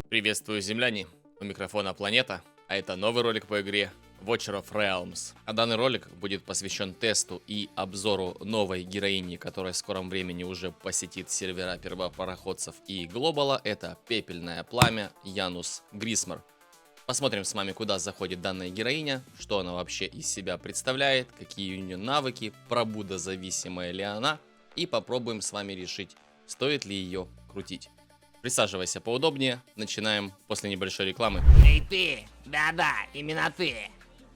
Приветствую, земляне! У микрофона Планета, а это новый ролик по игре Watcher of Realms. А данный ролик будет посвящен тесту и обзору новой героини, которая в скором времени уже посетит сервера первопароходцев и глобала. Это Пепельное Пламя Янус Грисмор. Посмотрим с вами, куда заходит данная героиня, что она вообще из себя представляет, какие у нее навыки, пробудозависимая ли она, и попробуем с вами решить, стоит ли ее крутить. Присаживайся поудобнее, начинаем после небольшой рекламы. Эй ты! Да-да, именно ты!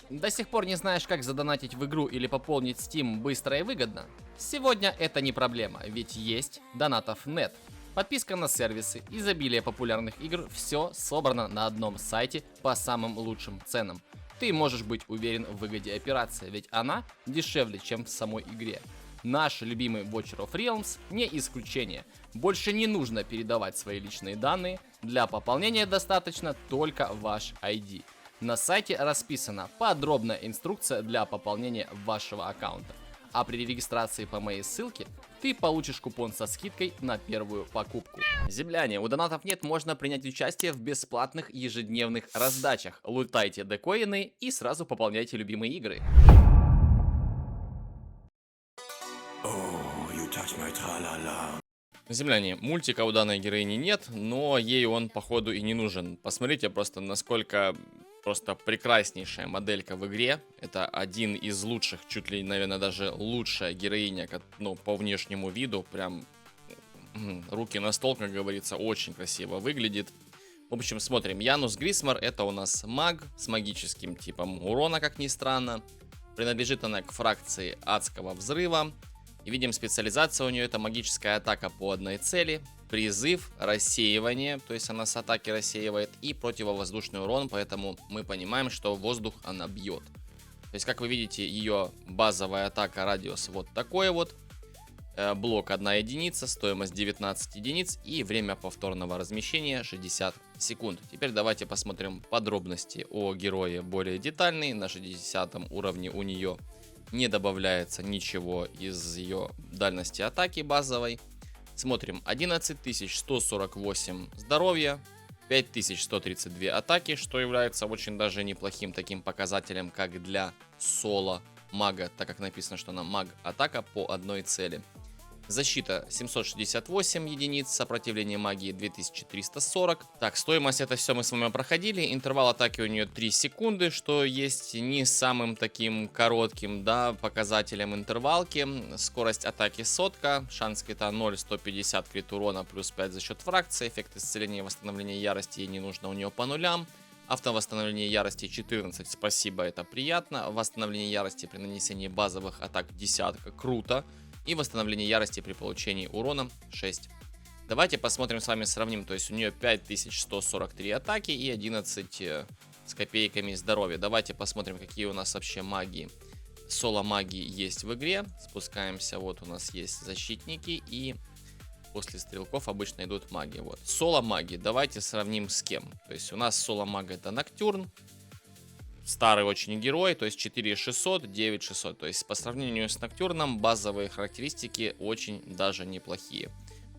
До сих пор не знаешь, как задонатить в игру или пополнить Steam быстро и выгодно? Сегодня это не проблема, ведь есть Donatов.net. Подписка на сервисы, изобилие популярных игр, все собрано на одном сайте по самым лучшим ценам. Ты можешь быть уверен в выгоде операции, ведь она дешевле, чем в самой игре. Наш любимый Watcher of Realms не исключение. Больше не нужно передавать свои личные данные, для пополнения достаточно только ваш ID. На сайте расписана подробная инструкция для пополнения вашего аккаунта. А при регистрации по моей ссылке ты получишь купон со скидкой на первую покупку. Земляне, у Donatов.net можно принять участие в бесплатных ежедневных раздачах. Лутайте декоины и сразу пополняйте любимые игры. Земляне, мультика у данной героини нет, но ей он походу и не нужен. Посмотрите просто, насколько просто прекраснейшая моделька в игре. Это один из лучших, чуть ли, наверное, даже лучшая героиня, ну, по внешнему виду. Прям руки на стол, как говорится, очень красиво выглядит. В общем, смотрим. Янус Грисмор — это у нас маг с магическим типом урона, как ни странно. Принадлежит она к фракции Адского Взрыва. И видим, специализация у нее — это магическая атака по одной цели, призыв, рассеивание, то есть она с атаки рассеивает, и противовоздушный урон, поэтому мы понимаем, что воздух она бьет. То есть, как вы видите, ее базовая атака, радиус вот такой вот, блок 1 единица, стоимость 19 единиц и время повторного размещения 60 секунд. Теперь давайте посмотрим подробности о герое более детальные. На 60 уровне у нее не добавляется ничего из ее дальности атаки базовой. Смотрим. 11148 здоровья, 5132 атаки, что является очень даже неплохим таким показателем, как для соло мага, так как написано, что она маг атака по одной цели. Защита 768 единиц, сопротивление магии 2340. Так, стоимость, это все мы с вами проходили. Интервал атаки у нее 3 секунды, что есть не самым таким коротким, да, показателем интервалки. Скорость атаки сотка, шанс крита 0, 150 крит урона плюс 5 за счет фракции. Эффект исцеления и восстановления ярости ей не нужно у нее по нулям. Автовосстановление ярости 14, спасибо, это приятно. Восстановление ярости при нанесении базовых атак десятка, круто. И восстановление ярости при получении урона 6. Давайте посмотрим с вами, сравним. То есть у нее 5143 атаки и 11 с копейками здоровья. Давайте посмотрим, какие у нас вообще магии. Соло магии есть в игре. Спускаемся, вот у нас есть защитники. И после стрелков обычно идут маги. Вот. Соло маги, давайте сравним с кем. То есть у нас соло мага — это Ноктюрн. Старый очень герой, то есть 4600, 9600. То есть по сравнению с Ноктюрном базовые характеристики очень даже неплохие.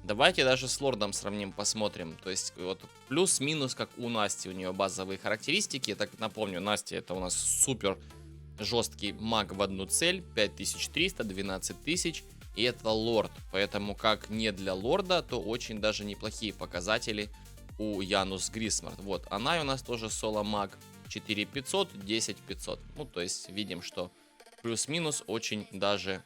Давайте даже с Лордом сравним, посмотрим. То есть вот плюс-минус, как у Насти, у нее базовые характеристики. Так напомню, Настя — это у нас супер жесткий маг в одну цель. 5300, 12000. И это Лорд. Поэтому как не для Лорда, то очень даже неплохие показатели у Янус Грисмор. Вот, она у нас тоже соло маг. 4500, 10500. Ну, то есть видим, что плюс-минус очень даже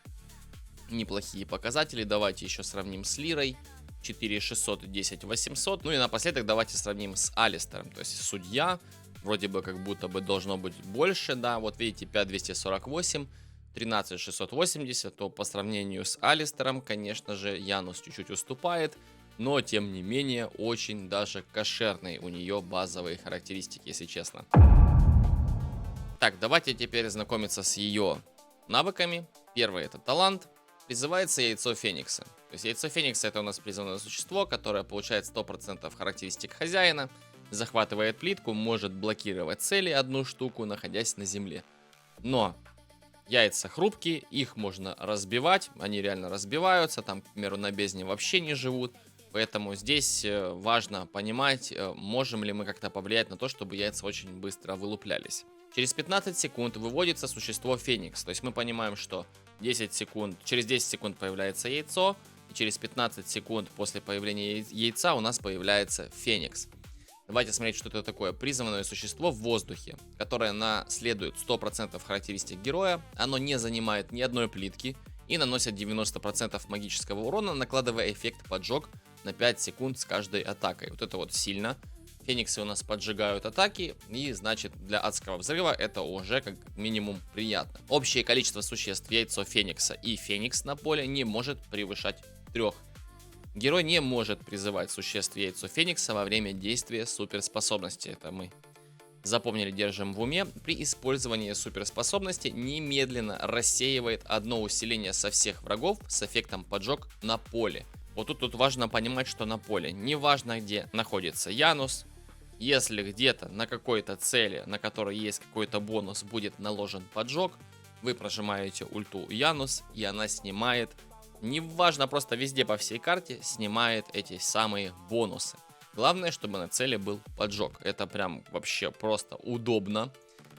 неплохие показатели. Давайте еще сравним с Лирой. 4600, 10800. Ну и напоследок давайте сравним с Алистером. То есть судья, вроде бы как будто бы должно быть больше, да. Вот видите, 5248, 13680. То по сравнению с Алистером, конечно же, Янус чуть-чуть уступает. Но, тем не менее, очень даже кошерные у нее базовые характеристики, если честно. Так, давайте теперь знакомиться с ее навыками. Первый — это талант. Призывается яйцо Феникса. То есть яйцо Феникса — это у нас призывное существо, которое получает 100% характеристик хозяина, захватывает плитку, может блокировать цели одну штуку, находясь на земле. Но яйца хрупкие, их можно разбивать, они реально разбиваются, там, к примеру, на бездне вообще не живут. Поэтому здесь важно понимать, можем ли мы как-то повлиять на то, чтобы яйца очень быстро вылуплялись. Через 15 секунд выводится существо Феникс. То есть мы понимаем, что 10 секунд, через 10 секунд появляется яйцо, и через 15 секунд после появления яйца у нас появляется Феникс. Давайте смотреть, что это такое. Призванное существо в воздухе, которое наследует 100% характеристик героя. Оно не занимает ни одной плитки и наносит 90% магического урона, накладывая эффект поджог на 5 секунд с каждой атакой. Вот это вот сильно. Фениксы у нас поджигают атаки, и значит для адского взрыва это уже как минимум приятно. Общее количество существ яйцо Феникса и Феникс на поле не может превышать 3. Герой не может призывать существ яйцо Феникса во время действия суперспособности. Это мы запомнили, держим в уме. При использовании суперспособности немедленно рассеивает одно усиление со всех врагов с эффектом поджог на поле. Вот тут важно понимать, что на поле, неважно где находится Янус, если где-то на какой-то цели, на которой есть какой-то бонус, будет наложен поджог, вы прожимаете ульту Янус, и она снимает, неважно, просто везде по всей карте снимает эти самые бонусы. Главное, чтобы на цели был поджог. Это прям вообще просто удобно.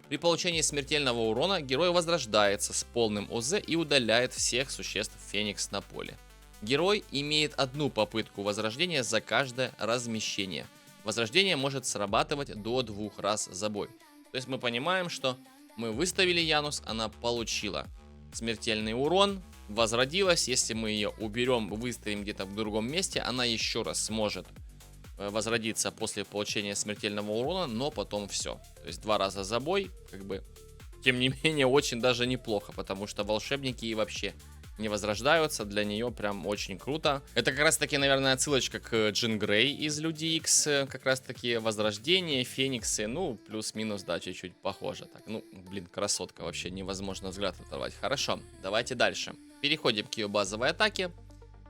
При получении смертельного урона герой возрождается с полным ОЗ и удаляет всех существ Феникс на поле. Герой имеет одну попытку возрождения за каждое размещение. Возрождение может срабатывать до 2 раз за бой. То есть мы понимаем, что мы выставили Янус, она получила смертельный урон, возродилась. Если мы ее уберем, выставим где-то в другом месте, она еще раз сможет возродиться после получения смертельного урона, но потом все. То есть 2 раза за бой, как бы, тем не менее, очень даже неплохо, потому что волшебники и вообще не возрождаются, для нее прям очень круто. Это как раз таки, наверное, отсылочка к Джин Грей из Люди Икс, как раз таки возрождение, Фениксы, ну, плюс-минус, да, чуть-чуть похоже. Так, ну, блин, красотка, вообще невозможно взгляд оторвать. Хорошо, давайте дальше. Переходим к ее базовой атаке.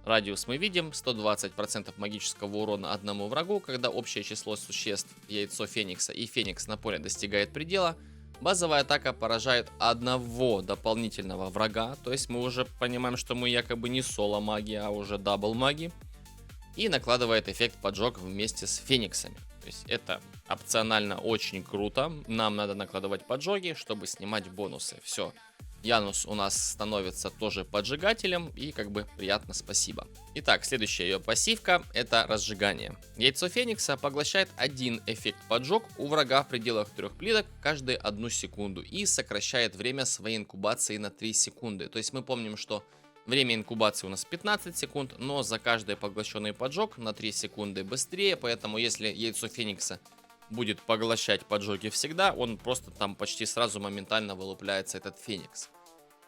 Радиус мы видим, 120% магического урона одному врагу, когда общее число существ яйцо Феникса и Феникс на поле достигает предела. Базовая атака поражает одного дополнительного врага, то есть мы уже понимаем, что мы якобы не соло маги, а уже дабл маги. И накладывает эффект поджог вместе с Фениксами. То есть это опционально очень круто. Нам надо накладывать поджоги, чтобы снимать бонусы. Все. Янус у нас становится тоже поджигателем, и как бы приятно, спасибо. Итак, следующая ее пассивка — это разжигание. Яйцо Феникса поглощает один эффект поджог у врага в пределах 3 плиток каждые 1 секунду и сокращает время своей инкубации на 3 секунды. То есть мы помним, что время инкубации у нас 15 секунд, но за каждый поглощенный поджог на 3 секунды быстрее, поэтому если яйцо Феникса будет поглощать поджоги всегда, он просто там почти сразу моментально вылупляется, этот Феникс.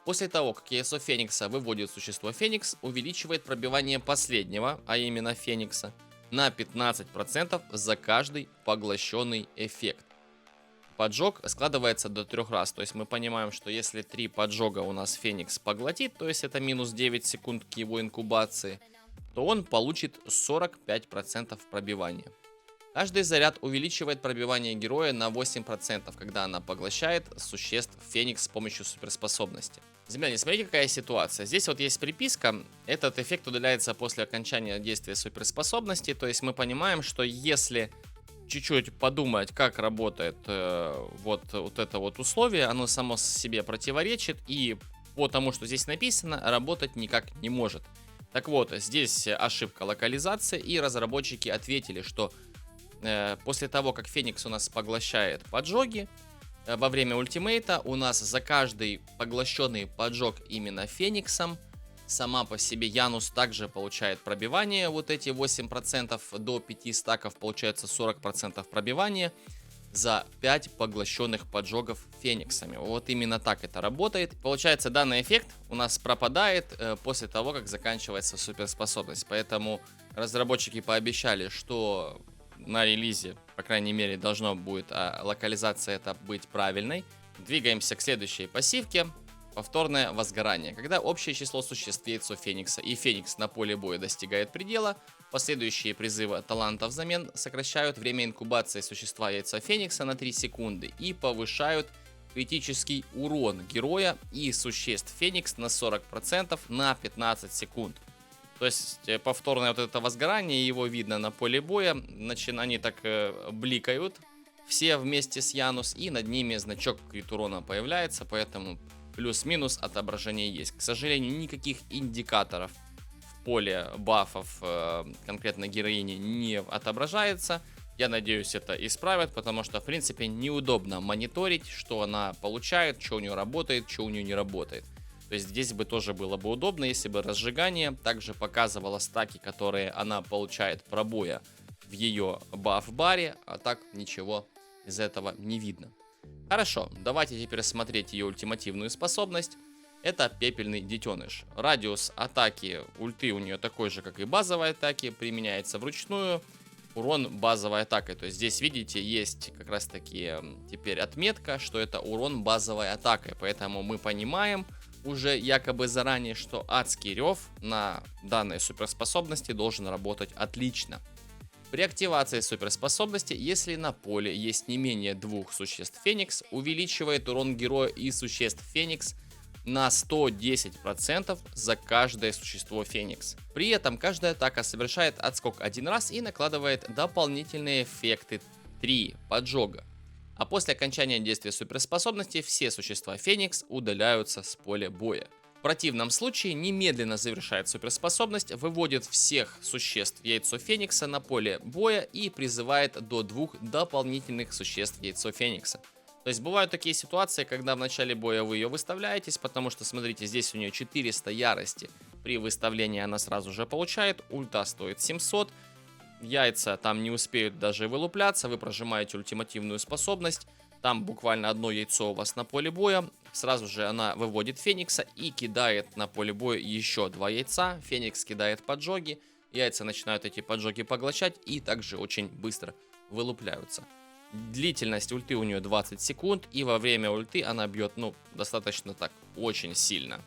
После того, как яйцо Феникса выводит существо Феникс, увеличивает пробивание последнего, а именно Феникса, на 15% за каждый поглощенный эффект. Поджог складывается до 3 раз, то есть мы понимаем, что если 3 поджога у нас Феникс поглотит, то есть это минус 9 секунд к его инкубации, то он получит 45% пробивания. Каждый заряд увеличивает пробивание героя на 8%, когда она поглощает существ Феникс с помощью суперспособности. Земляне, смотрите, какая ситуация. Здесь вот есть приписка. Этот эффект удаляется после окончания действия суперспособности. То есть мы понимаем, что если чуть-чуть подумать, как работает вот это вот условие, оно само себе противоречит. И по тому, что здесь написано, работать никак не может. Так вот, здесь ошибка локализации. И разработчики ответили, что после того, как Феникс у нас поглощает поджоги, во время ультимейта у нас за каждый поглощенный поджог именно Фениксом, сама по себе Янус также получает пробивание, вот эти 8%, до 5 стаков получается 40% пробивания за 5 поглощенных поджогов Фениксами. Вот именно так это работает. Получается, данный эффект у нас пропадает после того, как заканчивается суперспособность, поэтому разработчики пообещали, что на релизе, по крайней мере, должно будет локализация это быть правильной. Двигаемся к следующей пассивке. Повторное возгорание. Когда общее число существ яйцо Феникса и Феникс на поле боя достигает предела, последующие призывы таланта взамен сокращают время инкубации существа яйца Феникса на 3 секунды и повышают критический урон героя и существ Феникс на 40% на 15 секунд. То есть повторное вот это возгорание, его видно на поле боя. Они так бликают все вместе с Янус, и над ними значок крит урона появляется, поэтому плюс-минус отображение есть. К сожалению, никаких индикаторов в поле бафов конкретно героини не отображается. Я надеюсь, это исправят, потому что, в принципе, неудобно мониторить, что она получает, что у нее работает, что у нее не работает. То есть здесь бы тоже было бы удобно, если бы разжигание также показывало стаки, которые она получает пробоя в ее баф-баре, а так ничего из этого не видно. Хорошо, давайте теперь смотреть ее ультимативную способность. Это пепельный детеныш. Радиус атаки ульты у нее такой же, как и базовой атаки, применяется вручную. Урон базовой атакой. То есть здесь, видите, есть как раз таки теперь отметка, что это урон базовой атакой. Поэтому мы понимаем уже якобы заранее, что адский рев на данной суперспособности должен работать отлично. При активации суперспособности, если на поле есть не менее двух существ Феникс, увеличивает урон героя и существ Феникс на 110% за каждое существо Феникс. При этом каждая атака совершает отскок один раз и накладывает дополнительные эффекты 3 поджога. А после окончания действия суперспособности все существа Феникс удаляются с поля боя. В противном случае немедленно завершает суперспособность, выводит всех существ Яйцо Феникса на поле боя и призывает до 2 дополнительных существ Яйцо Феникса. То есть бывают такие ситуации, когда в начале боя вы ее выставляетесь, потому что, смотрите, здесь у нее 400 ярости. При выставлении она сразу же получает, ульта стоит 700. Яйца там не успеют даже вылупляться, вы прожимаете ультимативную способность. Там буквально одно яйцо у вас на поле боя. Сразу же она выводит Феникса и кидает на поле боя еще 2 яйца. Феникс кидает поджоги, яйца начинают эти поджоги поглощать и также очень быстро вылупляются. Длительность ульты у нее 20 секунд, и во время ульты она бьет, достаточно так, очень сильно.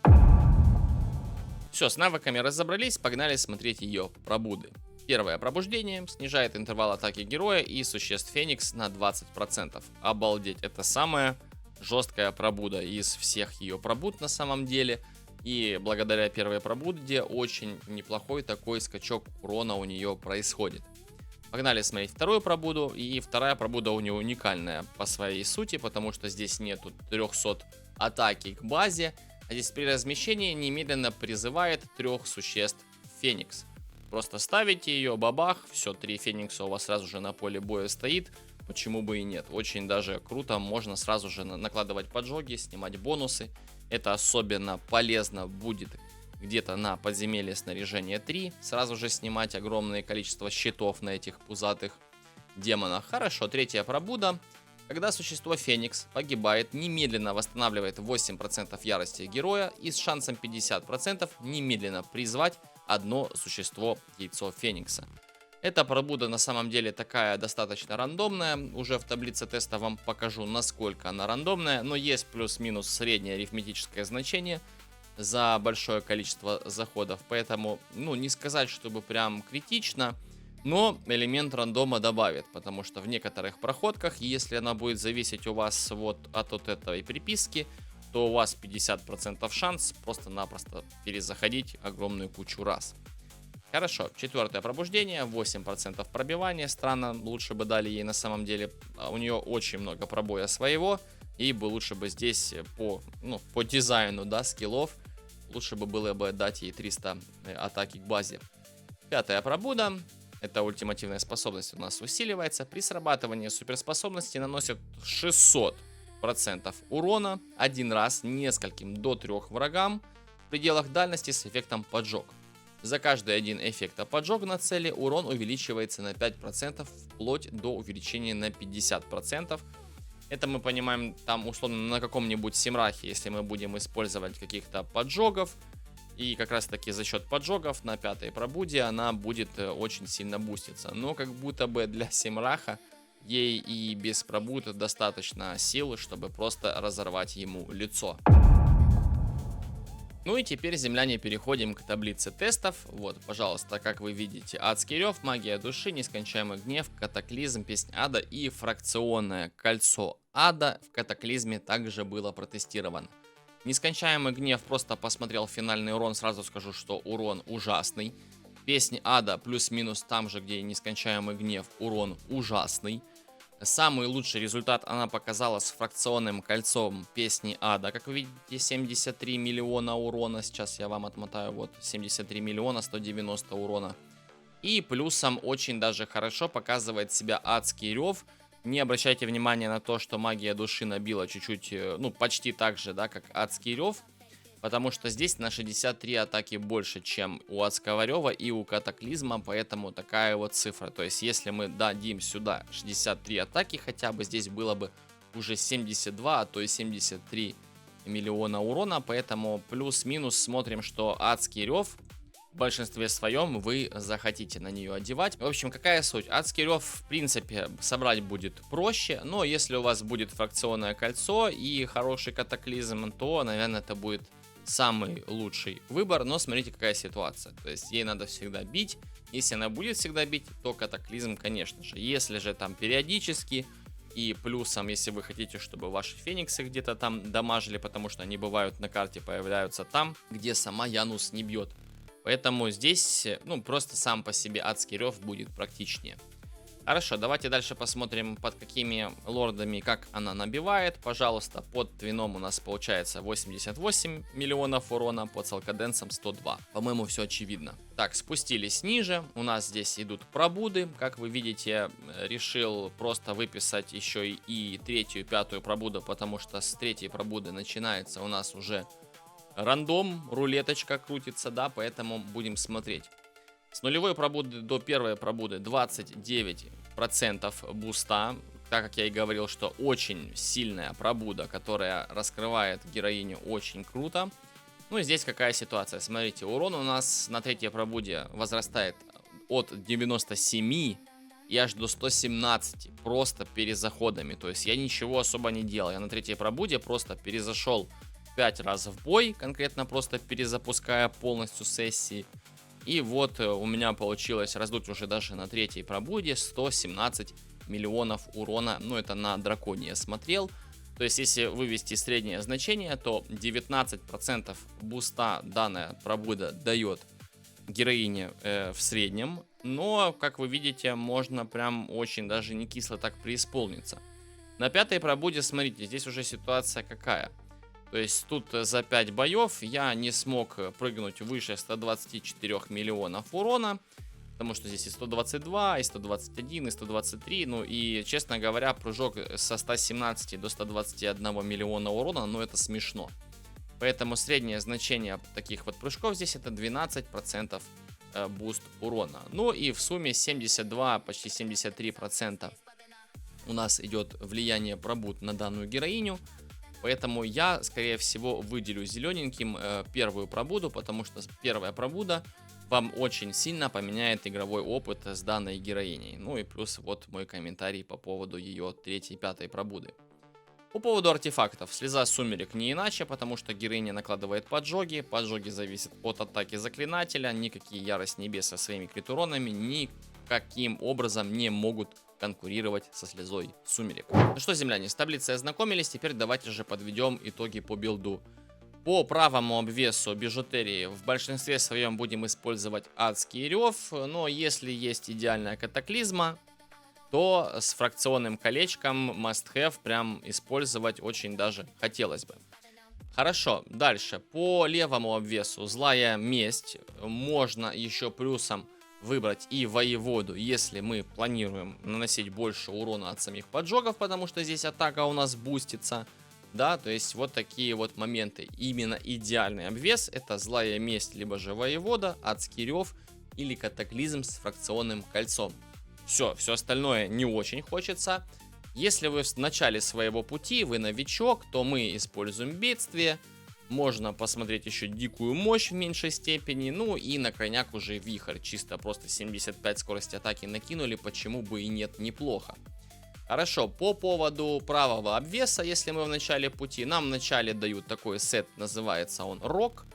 Все, с навыками разобрались, погнали смотреть ее пробуды. Первое пробуждение снижает интервал атаки героя и существ Феникс на 20%. Обалдеть, это самая жесткая пробуда из всех ее пробуд на самом деле. И благодаря первой пробуде очень неплохой такой скачок урона у нее происходит. Погнали смотреть вторую пробуду, и вторая пробуда у нее уникальная по своей сути, потому что здесь нету 300 атаки к базе, а здесь при размещении немедленно призывает 3 существ Феникс. Просто ставите ее, бабах, все, 3 Феникса у вас сразу же на поле боя стоит, почему бы и нет. Очень даже круто, можно сразу же накладывать поджоги, снимать бонусы. Это особенно полезно будет где-то на подземелье снаряжения 3, сразу же снимать огромное количество щитов на этих пузатых демонах. Хорошо, третья пробуда. Когда существо Феникс погибает, немедленно восстанавливает 8% ярости героя и с шансом 50% немедленно призвать одно существо Яйцо Феникса. Эта пробуда на самом деле такая достаточно рандомная. Уже в таблице теста вам покажу, насколько она рандомная, но есть плюс-минус среднее арифметическое значение за большое количество заходов, поэтому, не сказать, чтобы прям критично, но элемент рандома добавит, потому что в некоторых проходках, если она будет зависеть у вас вот от этой приписки, то у вас 50% шанс просто-напросто перезаходить огромную кучу раз. Хорошо, четвертое пробуждение, 8% пробивания, странно, лучше бы дали ей на самом деле, у нее очень много пробоя своего, и бы лучше бы здесь по дизайну, скиллов, лучше бы было бы дать ей 300 атаки к базе. Пятая пробуда. Это ультимативная способность у нас усиливается. При срабатывании суперспособности наносит 600% урона один раз нескольким до 3 врагам в пределах дальности с эффектом поджог. За каждый один эффекта поджог на цели урон увеличивается на 5% вплоть до увеличения на 50%. Это мы понимаем там условно на каком-нибудь Симрахе, если мы будем использовать каких-то поджогов. И как раз таки за счет поджогов на 5-й пробуде она будет очень сильно буститься. Но как будто бы для Симраха ей и без пробуд достаточно сил, чтобы просто разорвать ему лицо. Ну и теперь, земляне, переходим к таблице тестов. Вот, пожалуйста, как вы видите, адский рев, магия души, нескончаемый гнев, катаклизм, песнь ада и фракционное кольцо ада в катаклизме также было протестировано. Нескончаемый гнев, просто посмотрел финальный урон, сразу скажу, что урон ужасный. Песни ада плюс-минус там же, где и нескончаемый гнев, урон ужасный. Самый лучший результат она показала с фракционным кольцом песни ада. Как вы видите, 73 миллиона урона. Сейчас я вам отмотаю. Вот 73 миллиона 190 урона. И плюсом очень даже хорошо показывает себя адский рев. Не обращайте внимания на то, что магия души набила чуть-чуть, ну почти так же, да, как адский рев. Потому что здесь на 63 атаки больше, чем у адского рева и у катаклизма, поэтому такая вот цифра. То есть, если мы дадим сюда 63 атаки, хотя бы здесь было бы уже 72, а то и 73 миллиона урона. Поэтому плюс-минус смотрим, что адский рев в большинстве своем вы захотите на нее одевать. В общем, какая суть? Адский рев, в принципе, собрать будет проще, но если у вас будет фракционное кольцо и хороший катаклизм, то, наверное, это будет самый лучший выбор. Но смотрите, какая ситуация. То есть ей надо всегда бить. Если она будет всегда бить, то катаклизм, конечно же. Если же там периодически, и плюсом, если вы хотите, чтобы ваши фениксы где-то там дамажили, потому что они бывают на карте, появляются там, где сама Янус не бьет. Поэтому здесь, ну, просто сам по себе адский рев будет практичнее. Хорошо, давайте дальше посмотрим, под какими лордами, как она набивает. Пожалуйста, под твином у нас получается 88 миллионов урона, под салкаденсом 102. По-моему, все очевидно. Так, спустились ниже. У нас здесь идут пробуды. Как вы видите, решил просто выписать еще и третью, и пятую пробуду, потому что с третьей пробуды начинается у нас уже рандом, рулеточка крутится, да, поэтому будем смотреть. С нулевой пробуды до первой пробуды 29% буста. Так как я и говорил, что очень сильная пробуда, которая раскрывает героиню очень круто. Ну и здесь какая ситуация? Смотрите, урон у нас на третьей пробуде возрастает от 97 и аж до 117 просто перезаходами. То есть я ничего особо не делал. Я на третьей пробуде просто перезашел 5 раз в бой, конкретно просто перезапуская полностью сессии. И вот у меня получилось раздуть уже даже на третьей пробуде 117 миллионов урона. Ну, это на драконе я смотрел. То есть, если вывести среднее значение, то 19% буста данная пробуда дает героине в среднем. Но, как вы видите, можно прям очень даже не кисло так преисполниться. На пятой пробуде, смотрите, здесь уже ситуация какая. То есть тут за 5 боев я не смог прыгнуть выше 124 миллионов урона. Потому что здесь и 122, и 121, и 123. Ну и, честно говоря, прыжок со 117 до 121 миллиона урона, ну это смешно. Поэтому среднее значение таких вот прыжков здесь это 12% буст урона. Ну и в сумме 72, почти 73% у нас идет влияние пробуд на данную героиню. Поэтому я, скорее всего, выделю зелененьким первую пробуду, потому что первая пробуда вам очень сильно поменяет игровой опыт с данной героиней. Ну и плюс вот мой комментарий по поводу ее третьей и пятой пробуды. По поводу артефактов. Слеза сумерек не иначе, потому что героиня накладывает поджоги. Поджоги зависят от атаки заклинателя. Никакие ярость небес со своими критуронами никаким образом не могут конкурировать со слезой сумерек. Ну что, земляне, с таблицей ознакомились, теперь давайте же подведем итоги по билду. По правому обвесу бижутерии в большинстве своем будем использовать адский рев, но если есть идеальная катаклизма, то с фракционным колечком must have прям использовать очень даже хотелось бы. Хорошо, дальше. По левому обвесу злая месть. Можно еще плюсом выбрать и воеводу, если мы планируем наносить больше урона от самих поджогов, потому что здесь атака у нас бустится. Да, то есть вот такие вот моменты. Именно идеальный обвес — это злая месть, либо же воевода, адский рев или катаклизм с фракционным кольцом. Все остальное не очень хочется. Если вы в начале своего пути, вы новичок, то мы используем бедствие. Можно посмотреть еще дикую мощь в меньшей степени. Ну и на крайняк уже вихрь. Чисто просто 75 скорости атаки накинули. Почему бы и нет, неплохо. Хорошо, по поводу правого обвеса, если мы в начале пути. Нам в начале дают такой сет, называется он Рок.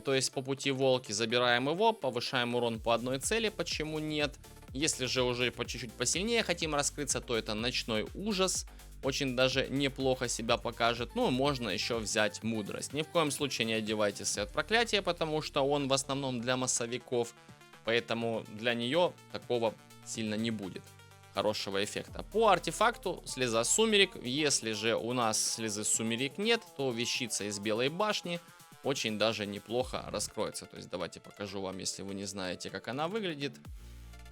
То есть по пути волки забираем его, повышаем урон по одной цели. Почему нет? Если же уже по чуть-чуть посильнее хотим раскрыться, то это ночной ужас. очень даже неплохо себя покажет. Ну, можно еще взять мудрость. Ни в коем случае не одевайте свет проклятия, потому что он в основном для массовиков. Поэтому для нее такого сильно не будет хорошего эффекта. По артефакту слеза сумерек. Если же у нас слезы сумерек нет, то вещица из белой башни очень даже неплохо раскроется. То есть давайте покажу вам, если вы не знаете, как она выглядит.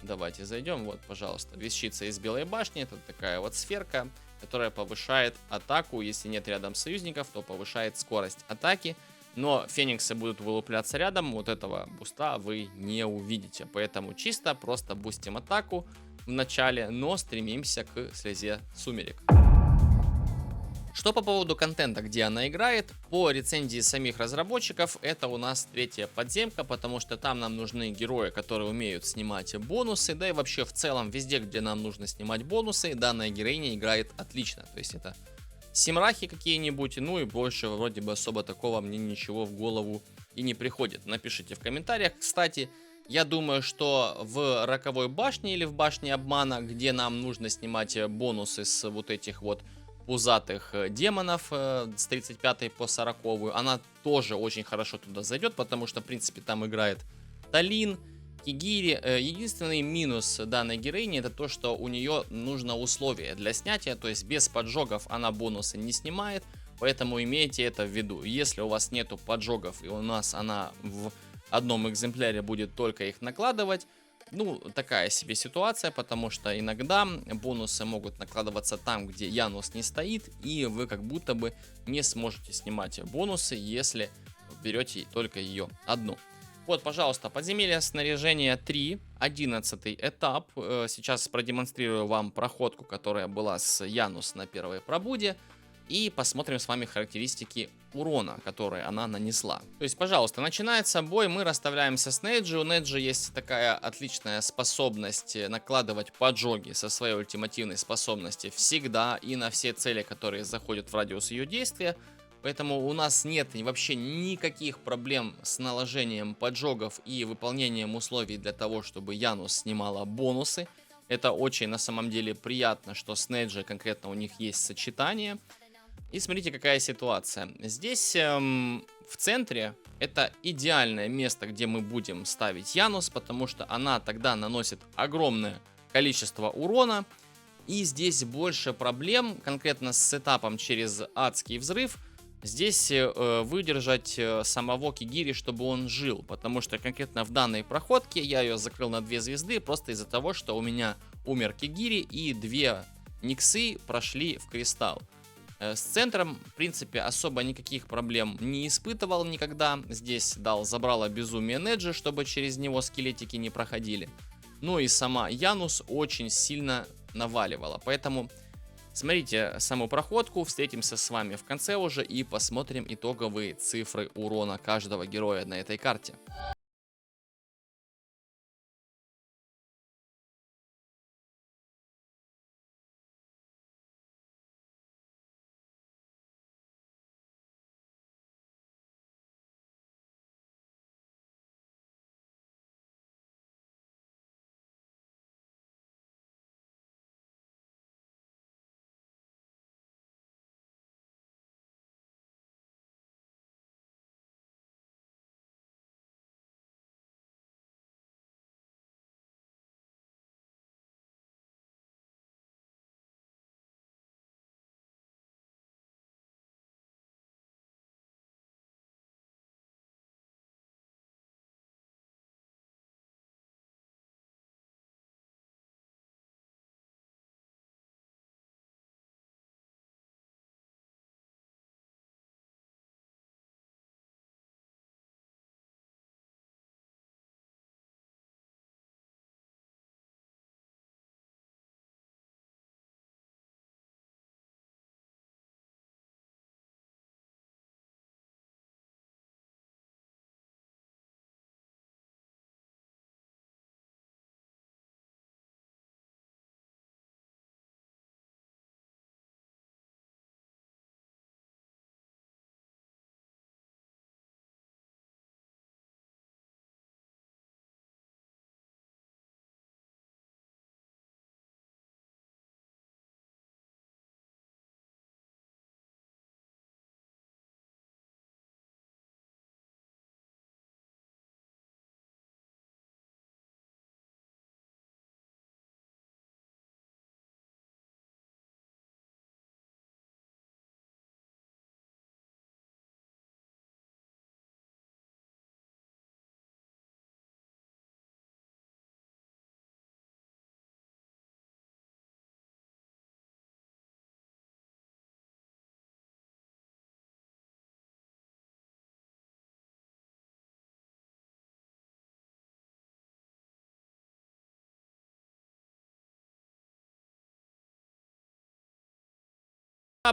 Давайте зайдем. Вот, пожалуйста, вещица из белой башни. Это такая вот сферка, которая повышает атаку. Если нет рядом союзников, то повышает скорость атаки. Но фениксы будут вылупляться рядом. Вот этого буста вы не увидите. Поэтому чисто просто бустим атаку в начале, но стремимся к слезе сумерек. Что по поводу контента, где она играет, по рецензии самих разработчиков, это у нас третья подземка, потому что там нам нужны герои, которые умеют снимать бонусы, да и вообще в целом везде, где нам нужно снимать бонусы, данная героиня играет отлично. То есть это симрахи какие-нибудь, ну и больше вроде бы особо такого мне ничего в голову и не приходит. Напишите в комментариях. Кстати, я думаю, что в роковой башне или в башне обмана, где нам нужно снимать бонусы с вот этих вот пузатых демонов с 35 по 40, она тоже очень хорошо туда зайдет, потому что в принципе там играет Талин, Кигири. Единственный минус данной героини это то, что у нее нужно условие для снятия, то есть без поджогов она бонусы не снимает, поэтому имейте это в виду. Если у вас нету поджогов и у нас она в одном экземпляре будет только их накладывать, ну, такая себе ситуация, потому что иногда бонусы могут накладываться там, где Янус не стоит, и вы как будто бы не сможете снимать бонусы, если берете только ее одну. Вот, пожалуйста, подземелье снаряжения 3, 11 этап. Сейчас продемонстрирую вам проходку, которая была с Янус на первой пробуде. И посмотрим с вами характеристики урона, который она нанесла. То есть, пожалуйста, начинается бой, мы расставляемся с Неджи. У Неджи есть такая отличная способность накладывать поджоги со своей ультимативной способности всегда и на все цели, которые заходят в радиус ее действия. Поэтому у нас нет вообще никаких проблем с наложением поджогов и выполнением условий для того, чтобы Янус снимала бонусы. Это очень на самом деле приятно, что с Неджи конкретно у них есть сочетание. И смотрите, какая ситуация. Здесь в центре это идеальное место, где мы будем ставить Янус, потому что она тогда наносит огромное количество урона. И здесь больше проблем, конкретно с сетапом через адский взрыв. Здесь выдержать самого Кигири, чтобы он жил. Потому что конкретно в данной проходке я ее закрыл на 2 звезды, просто из-за того, что у меня умер Кигири и 2 Никсы прошли в кристалл. С центром, в принципе, особо никаких проблем не испытывал никогда. Здесь дал забрало безумие Неджи, чтобы через него скелетики не проходили. Ну и сама Янус очень сильно наваливала. Поэтому смотрите саму проходку, встретимся с вами в конце уже и посмотрим итоговые цифры урона каждого героя на этой карте.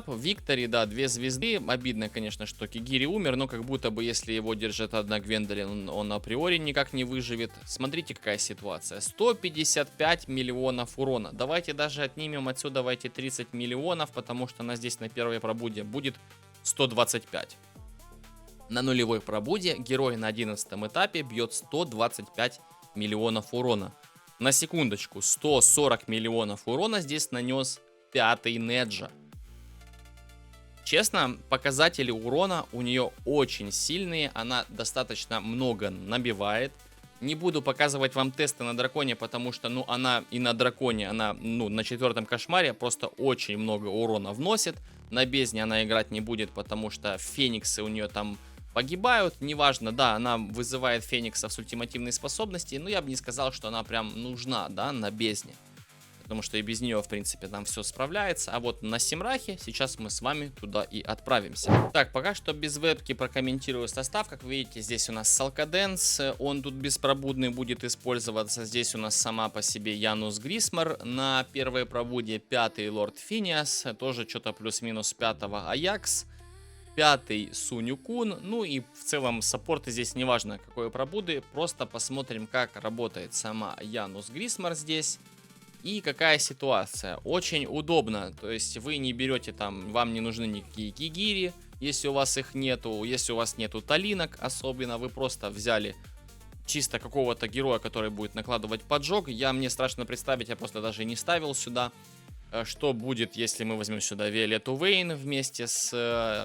Виктори, да, 2 звезды. Обидно, конечно, что Кигири умер, но как будто бы, если его держит одна Гвендолин, он априори никак не выживет. Смотрите, какая ситуация. 155 миллионов урона. Давайте даже отнимем отсюда эти 30 миллионов, потому что она здесь на первой пробуде будет 125. На нулевой пробуде герой на 11 этапе бьет 125 миллионов урона. На секундочку, 140 миллионов урона здесь нанес 5-й Неджа. Честно, показатели урона у нее очень сильные, она достаточно много набивает. Не буду показывать вам тесты на драконе, потому что, ну, она и на драконе, она, ну, на 4-м кошмаре просто очень много урона вносит. На бездне она играть не будет, потому что фениксы у нее там погибают. Неважно, да, она вызывает фениксов с ультимативной способностью, но я бы не сказал, что она прям нужна, да, на бездне. Потому что и без нее, в принципе, там все справляется. А вот на Симрахе сейчас мы с вами туда и отправимся. Так, пока что без вебки прокомментирую состав. Как вы видите, здесь у нас Салкаденс. Он тут беспробудный будет использоваться. Здесь у нас сама по себе Янус Грисмар. На первой пробуде 5-й Лорд Финиас. Тоже что-то плюс-минус 5-го Аякс. 5-й Сунюкун. Ну и в целом саппорты здесь неважно какой пробуды. Просто посмотрим, как работает сама Янус Грисмар здесь. И какая ситуация? Очень удобно, то есть вы не берете там, вам не нужны никакие кигири, если у вас их нету, если у вас нету талинок особенно, вы просто взяли чисто какого-то героя, который будет накладывать поджог. Мне страшно представить, я просто даже не ставил сюда, что будет, если мы возьмем сюда Виолетту Вейн вместе с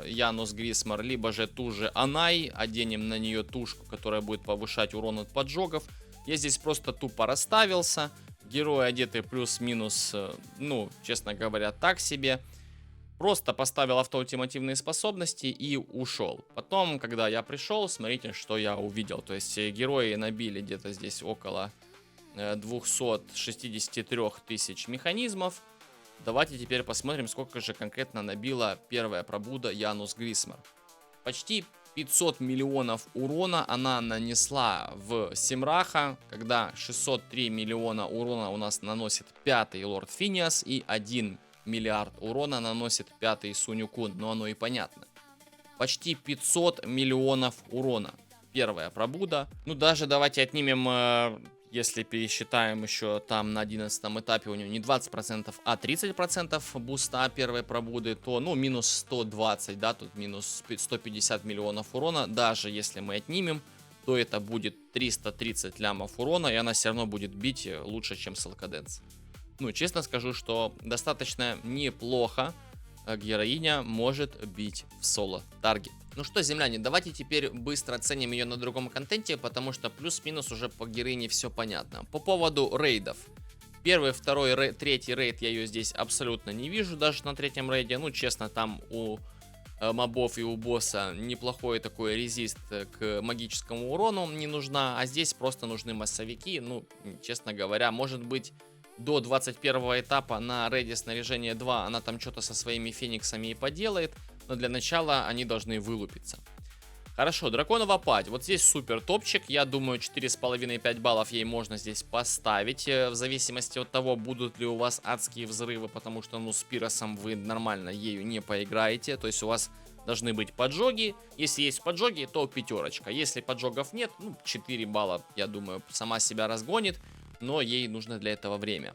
Янус Грисмар, либо же ту же Анай, оденем на нее тушку, которая будет повышать урон от поджогов. Я здесь просто тупо расставился. Герои одеты плюс-минус, ну, честно говоря, так себе. Просто поставил автоультимативные способности и ушел. Потом, когда я пришел, смотрите, что я увидел. То есть герои набили где-то здесь около 263 тысяч механизмов. Давайте теперь посмотрим, сколько же конкретно набила первая пробуда Янус Грисмар. Почти 500 миллионов урона она нанесла в Симраха, когда 603 миллиона урона у нас наносит 5-й Лорд Финиас и 1 миллиард урона наносит 5-й Сунюкун, но оно и понятно. Почти 500 миллионов урона. Первая пробуда. Ну даже давайте отнимем, если пересчитаем еще там на 11 этапе у нее не 20%, а 30% буста первой пробуды, то ну минус 120, да, тут минус 150 миллионов урона. Даже если мы отнимем, то это будет 330 лямов урона, и она все равно будет бить лучше, чем Салкаденс. Ну, честно скажу, что достаточно неплохо героиня может бить в соло-таргет. Ну что, земляне, давайте теперь быстро оценим ее на другом контенте, потому что плюс-минус уже по героине все понятно. По поводу рейдов. Первый, второй, третий рейд я ее здесь абсолютно не вижу, даже на третьем рейде. Ну, честно, там у мобов и у босса неплохой такой резист к магическому урону не нужна, а здесь просто нужны массовики. Ну, честно говоря, может быть, до 21 этапа на рейде снаряжения 2 она там что-то со своими фениксами и поделает, но для начала они должны вылупиться. Хорошо, драконова падь. Вот здесь супер топчик. Я думаю, 4,5-5 баллов ей можно здесь поставить. В зависимости от того, будут ли у вас адские взрывы, потому что, ну, с пиросом вы нормально ею не поиграете. То есть у вас должны быть поджоги. Если есть поджоги, то 5. Если поджогов нет, ну, 4 балла, я думаю, сама себя разгонит. Но ей нужно для этого время.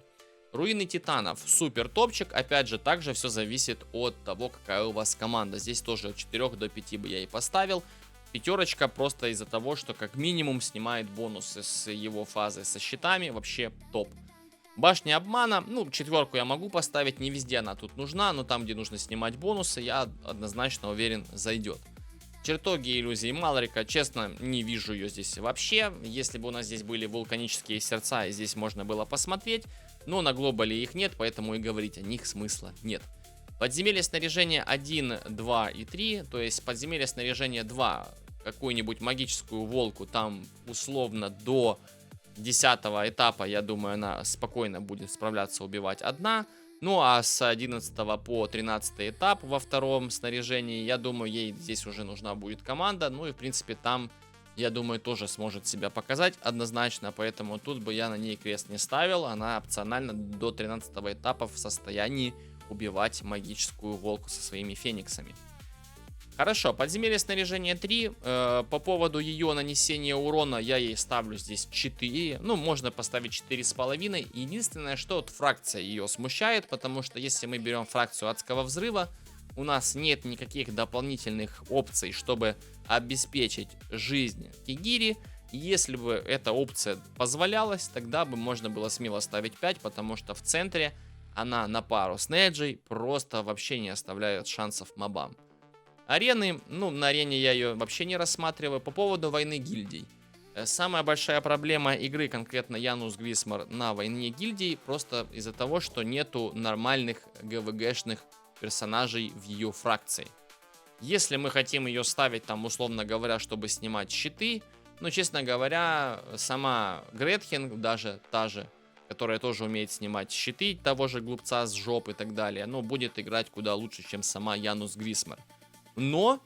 Руины титанов. Супер топчик. Опять же, также все зависит от того, какая у вас команда. Здесь тоже от 4 до 5 бы я и поставил. 5 просто из-за того, что как минимум снимает бонусы с его фазы со щитами. Вообще топ. Башня обмана. Ну, 4 я могу поставить. Не везде она тут нужна. Но там, где нужно снимать бонусы, я однозначно уверен, зайдет. Чертоги иллюзии Малрика, честно, не вижу ее здесь вообще. Если бы у нас здесь были вулканические сердца, и здесь можно было посмотреть. Но на глобале их нет, поэтому и говорить о них смысла нет. Подземелье снаряжения 1, 2 и 3. То есть подземелье снаряжения 2, какую-нибудь магическую волку, там условно до 10 этапа, я думаю, она спокойно будет справляться, убивать одна. Ну а с 11 по 13 этап во втором снаряжении, я думаю, ей здесь уже нужна будет команда. Ну и в принципе там, я думаю, тоже сможет себя показать однозначно. Поэтому тут бы я на ней крест не ставил. Она опционально до 13 этапа в состоянии убивать магическую волку со своими фениксами. Хорошо, подземелье снаряжения 3. По поводу ее нанесения урона я ей ставлю здесь 4. Ну, можно поставить 4,5. Единственное, что вот фракция ее смущает, потому что если мы берем фракцию адского взрыва, у нас нет никаких дополнительных опций, чтобы обеспечить жизнь Кигири. Если бы эта опция позволялась, тогда бы можно было смело ставить 5, потому что в центре она на пару с Неджей просто вообще не оставляет шансов мобам. Арены, ну, на арене я ее вообще не рассматриваю. По поводу войны гильдий. Самая большая проблема игры, конкретно Янус Грисмор на войне гильдий, просто из-за того, что нету нормальных ГВГшных персонажей в ее фракции. Если мы хотим ее ставить там, условно говоря, чтобы снимать щиты, ну, честно говоря, сама Гретхен, даже та же, которая тоже умеет снимать щиты того же глупца с жоп и так далее, но будет играть куда лучше, чем сама Янус Грисмор. Но,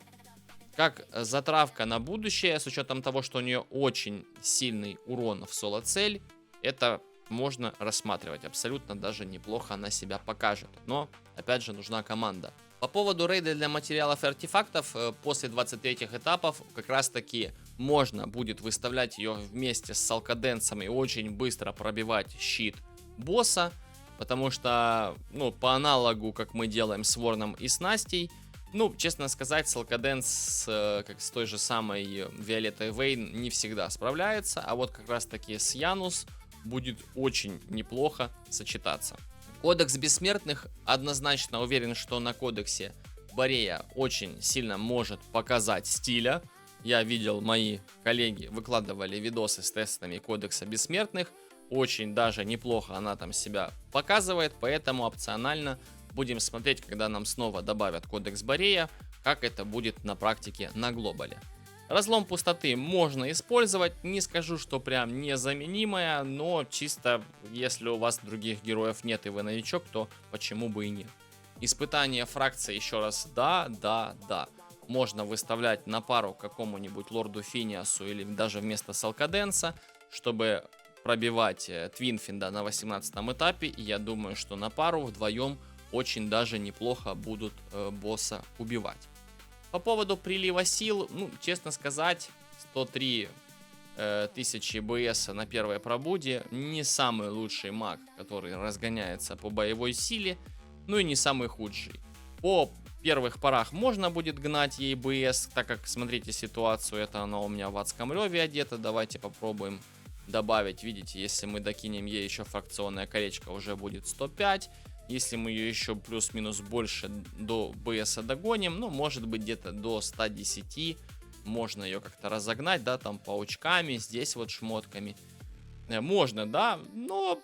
как затравка на будущее, с учетом того, что у нее очень сильный урон в соло-цель, это можно рассматривать. Абсолютно даже неплохо она себя покажет. Но, опять же, нужна команда. По поводу рейда для материалов и артефактов, после 23-х этапов как раз таки можно будет выставлять ее вместе с салкаденсом и очень быстро пробивать щит босса. Потому что, ну, по аналогу, как мы делаем с Ворном и с Настей, ну, честно сказать, Салкаденс, как с той же самой Виолеттой Вейн, не всегда справляется. А вот как раз таки с Янус будет очень неплохо сочетаться. Кодекс бессмертных, однозначно уверен, что на кодексе Борея очень сильно может показать стиля. Я видел, мои коллеги выкладывали видосы с тестами кодекса бессмертных. Очень даже неплохо она там себя показывает, поэтому опционально будем смотреть, когда нам снова добавят кодекс Борея, как это будет на практике на глобале. Разлом пустоты можно использовать, не скажу, что прям незаменимая, но чисто если у вас других героев нет и вы новичок, то почему бы и нет. Испытание фракции, еще раз, да. Можно выставлять на пару какому-нибудь лорду Финиасу или даже вместо Салкаденса, чтобы пробивать Твинфинда на 18 этапе, и я думаю, что на пару вдвоем очень даже неплохо будут босса убивать. По поводу прилива сил, ну, честно сказать, 103 тысячи БС на первой пробуде не самый лучший маг, который разгоняется по боевой силе, ну и не самый худший. По первых порах можно будет гнать ей БС, так как, смотрите ситуацию, это она у меня в адском реве одета, давайте попробуем добавить, видите, если мы докинем ей еще фракционное колечко, уже будет 105. Если мы ее еще плюс-минус больше до БСа догоним, ну, может быть, где-то до 110, можно ее как-то разогнать, да, там, паучками, здесь вот шмотками. Можно, да, но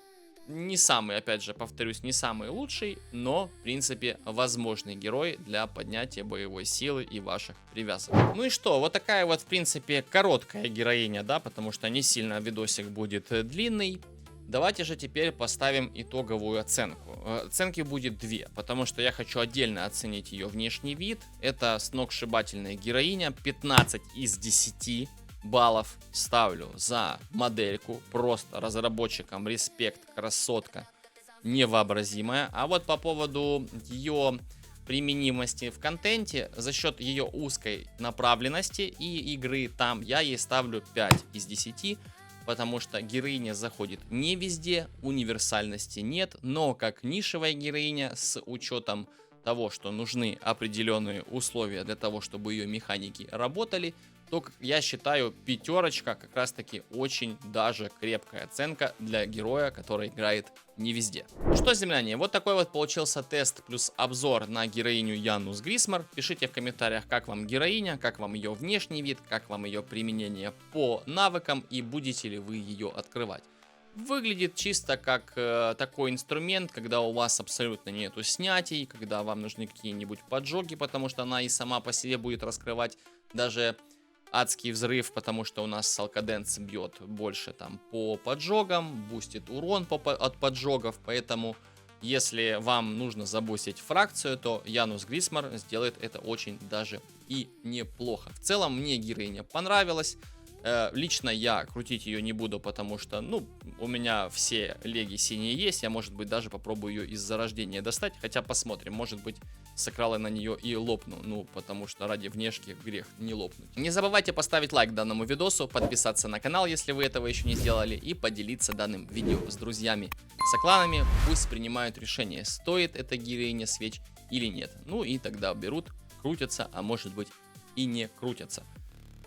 не самый, опять же, повторюсь, не самый лучший, но, в принципе, возможный герой для поднятия боевой силы и ваших привязок. Ну и что, вот такая вот, в принципе, короткая героиня, да, потому что не сильно видосик будет длинный. Давайте же теперь поставим итоговую оценку. Оценки будет 2, потому что я хочу отдельно оценить ее внешний вид. Это сногсшибательная героиня, 15 из 10 баллов ставлю за модельку. Просто разработчикам респект, красотка невообразимая. А вот по поводу ее применимости в контенте, за счет ее узкой направленности и игры там, я ей ставлю 5 из 10. Потому что героиня заходит не везде, универсальности нет, но как нишевая героиня с учетом того, что нужны определенные условия для того, чтобы ее механики работали, то я считаю, пятерочка как раз таки очень даже крепкая оценка для героя, который играет не везде. Ну что, земляне, вот такой вот получился тест плюс обзор на героиню Янус Грисмор. Пишите в комментариях, как вам героиня, как вам ее внешний вид, как вам ее применение по навыкам и будете ли вы ее открывать. Выглядит чисто как такой инструмент, когда у вас абсолютно нету снятий, когда вам нужны какие-нибудь поджоги, потому что она и сама по себе будет раскрывать даже адский взрыв, потому что у нас Салкаденс бьет больше там по поджогам, бустит урон от поджогов, поэтому если вам нужно забустить фракцию, то Янус Грисмор сделает это очень даже и неплохо. В целом мне героиня понравилась. Лично я крутить ее не буду, потому что, ну, у меня все леги синие есть. Я, может быть, даже попробую ее из зарождения достать. Хотя посмотрим, может быть, сакралы на нее и лопну. Ну, потому что ради внешки грех не лопнуть. Не забывайте поставить лайк данному видосу, подписаться на канал, если вы этого еще не сделали, и поделиться данным видео с друзьями. Сокланами пусть принимают решение, стоит эта героиня свеч или нет. Ну и тогда берут, крутятся, а может быть и не крутятся.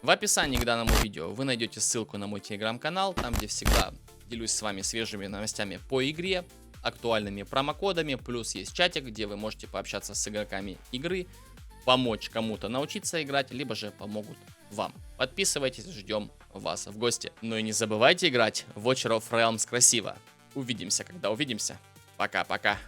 В описании к данному видео вы найдете ссылку на мой телеграм-канал, там где всегда делюсь с вами свежими новостями по игре, актуальными промокодами, плюс есть чатик, где вы можете пообщаться с игроками игры, помочь кому-то научиться играть, либо же помогут вам. Подписывайтесь, ждем вас в гости. Ну и не забывайте играть в Watcher of Realms красиво. Увидимся, когда увидимся. Пока-пока.